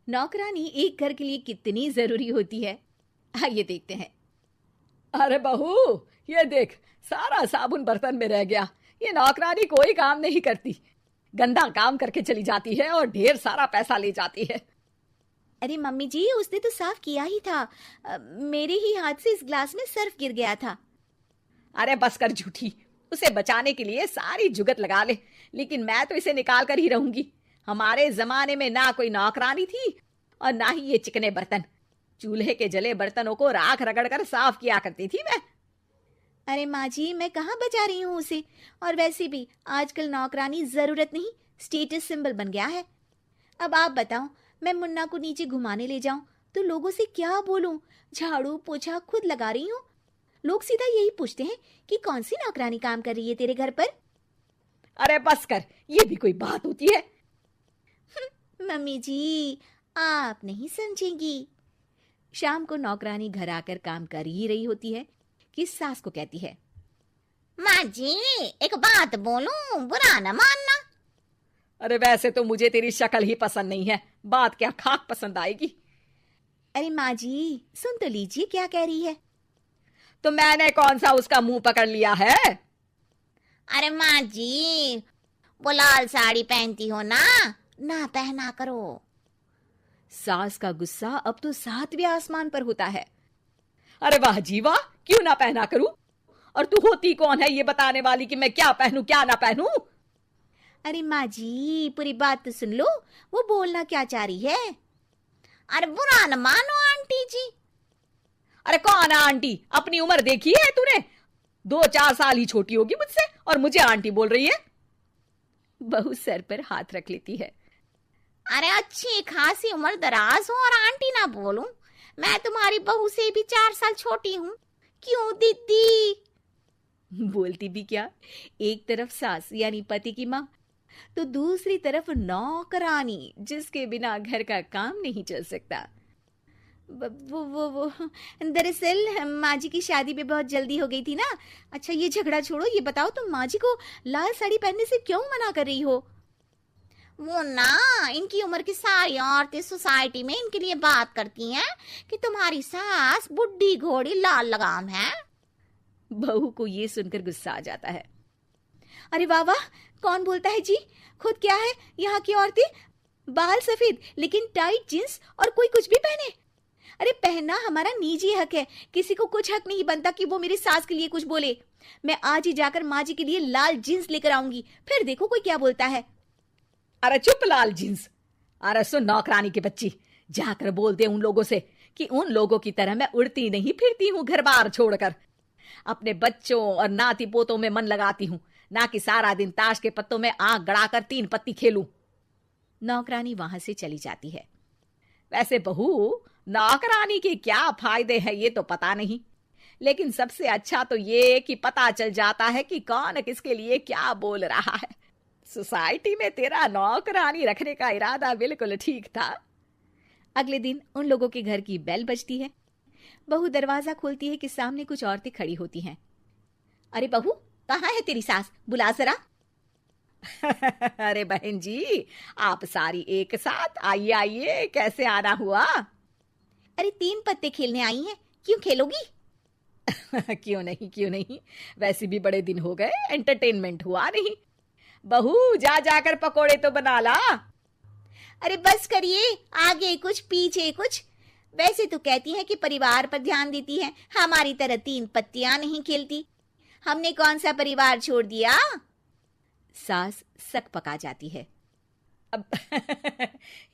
नौकरानी एक घर के लिए कितनी जरूरी होती है, आइए देखते हैं। अरे बहू, ये देख, सारा साबुन बर्तन में रह गया। ये नौकरानी कोई काम नहीं करती, गंदा काम करके चली जाती है और ढेर सारा पैसा ले जाती है। अरे मम्मी जी, उसने तो साफ किया ही था। मेरे ही हाथ से इस ग्लास में सर्फ गिर गया था। अरे बस कर झूठी, उसे बचाने के लिए सारी जुगत लगा ले, लेकिन मैं तो इसे निकाल कर ही रहूंगी। हमारे जमाने में ना कोई नौकरानी थी और ना ही ये चिकने बर्तन। चूल्हे के जले बर्तनों को राख रगड़ कर साफ किया करती थी मैं। अरे माँ जी, मैं कहाँ बचा रही हूँ उसे। और वैसे भी आजकल नौकरानी जरूरत नहीं, स्टेटस सिंबल बन गया है। अब आप बताओ, मैं मुन्ना को नीचे घुमाने ले जाऊं तो लोगों से क्या बोलूं? झाड़ू पोछा खुद लगा रही हूँ। लोग सीधा यही पूछते हैं कि कौन सी नौकरानी काम कर रही है तेरे घर पर। अरे बस कर, ये भी कोई बात होती है? मम्मी जी, आप नहीं समझेंगी। शाम को नौकरानी घर आकर काम कर ही रही होती है कि सास को कहती है, माँ जी, एक बात बोलूं, बुरा न मानना। अरे वैसे तो मुझे तेरी शक्ल ही पसंद नहीं है, बात क्या खाक पसंद आएगी। अरे माँ जी, सुन तो लीजिए क्या कह रही है। तो मैंने कौन सा उसका मुंह पकड़ लिया है? अरे माँ जी, वो लाल साड़ी पहनती हो ना, ना पहना करो। सास का गुस्सा अब तो सातवें आसमान पर होता है। अरे वाह जी वाह, क्यों ना पहना करूं? और तू होती कौन है ये बताने वाली कि मैं क्या पहनूं क्या ना पहनूं? अरे माँ जी, पूरी बात तो सुन लो, वो बोलना क्या चाह रही है। अरे बुरा न मानो आंटी जी। अरे कौन है आंटी? अपनी उम्र देखी है तूने? 2-4 साल ही छोटी होगी मुझसे और मुझे आंटी बोल रही है। बहू सर पर हाथ रख लेती है। अरे अच्छी खासी उम्र दराज हो और आंटी ना बोलूं? मैं तुम्हारी बहू से भी 4 साल छोटी हूँ। क्यों दीदी? बोलती भी क्या, एक तरफ सास यानी पति की माँ, तो दूसरी तरफ नौकरानी जिसके बिना घर का काम नहीं चल सकता। वो दरअसल माँ जी की शादी में बहुत जल्दी हो गई थी ना। अच्छा ये झगड़ा छोड़ो, ये बताओ तुम माँ जी को लाल साड़ी पहनने से क्यों मना कर रही हो? वो ना, इनकी उम्र की सारी औरतें सोसाइटी में इनके लिए बात करती हैं कि तुम्हारी सास बुढ़ी घोड़ी लाल लगाम है। बहू को ये सुनकर गुस्सा आ जाता है। अरे वाह वाह, कौन बोलता है जी? खुद क्या है यहाँ की औरतें, बाल सफेद लेकिन टाइट जींस और कोई कुछ भी पहने। अरे पहनना हमारा निजी हक है, किसी को कुछ हक नहीं बनता कि वो मेरी सास के लिए कुछ बोले। मैं आज ही जाकर माँ जी के लिए लाल जींस लेकर आऊंगी, फिर देखो कोई क्या बोलता है। अरे चुप लाल जींस। अरे सुन नौकरानी की बच्ची, जाकर बोल दे उन लोगों से कि उन लोगों की तरह मैं उड़ती नहीं फिरती हूँ घर बार छोड़कर। अपने बच्चों और नाती पोतों में मन लगाती हूँ, ना कि सारा दिन ताश के पत्तों में आंख गड़ाकर 3 पत्ती खेलूं। नौकरानी वहां से चली जाती है। वैसे बहू, नौकरानी के क्या फायदे हैं ये तो पता नहीं, लेकिन सबसे अच्छा तो ये कि पता चल जाता है कि कौन किसके लिए क्या बोल रहा है। सोसाइटी में तेरा नौकरानी रखने का इरादा बिल्कुल ठीक था। अगले दिन उन लोगों के घर की बेल बजती है। बहू दरवाजा खोलती है कि सामने कुछ औरतें खड़ी होती हैं। अरे बहू, कहाँ है तेरी सास? बुला जरा। अरे बहन जी, आप सारी एक साथ आइए आइए, कैसे आना हुआ? अरे 3 पत्ते खेलने आई हैं, क्यों खेलोगी? क्यों नहीं क्यों नहीं, वैसे भी बड़े दिन हो गए, एंटरटेनमेंट हुआ नहीं। बहू जा जाकर पकोड़े तो बना ला। अरे बस करिए, आगे कुछ पीछे कुछ। वैसे तो कहती है कि परिवार पर ध्यान देती है, हमारी तरह 3 पत्तियां नहीं खेलती। हमने कौन सा परिवार छोड़ दिया? सास सक पका जाती है। अब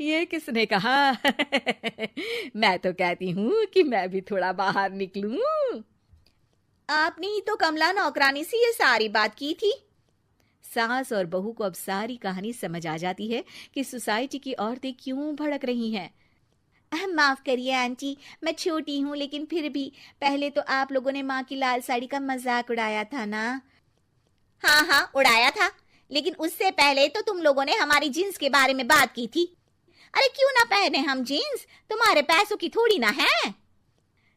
ये किसने कहा? मैं तो कहती हूँ कि मैं भी थोड़ा बाहर निकलूं। आपने ही तो कमला नौकरानी से ये सारी बात की थी। सास और बहू को अब सारी कहानी समझ आ जाती है कि सोसाइटी की औरतें क्यों भड़क रही हैं। माफ करिए आंटी, मैं छोटी हूँ लेकिन फिर भी पहले तो आप लोगों ने माँ की लाल साड़ी का मजाक उड़ाया था ना। हाँ हाँ, उड़ाया था, लेकिन उससे पहले तो तुम लोगों ने हमारी जीन्स के बारे में बात की थी। अरे क्यों ना पहने हम जीन्स, तुम्हारे पैसों की थोड़ी ना है।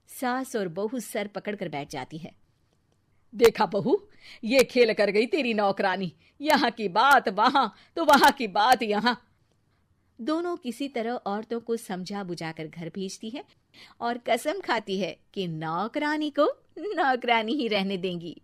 सास और बहू सर पकड़कर बैठ जाती है। देखा बहू, ये खेल कर गई तेरी नौकरानी। यहाँ की बात वहां तो वहां की बात यहाँ। दोनों किसी तरह औरतों को समझा बुझाकर घर भेजती है और कसम खाती है कि नौकरानी को नौकरानी ही रहने देंगी।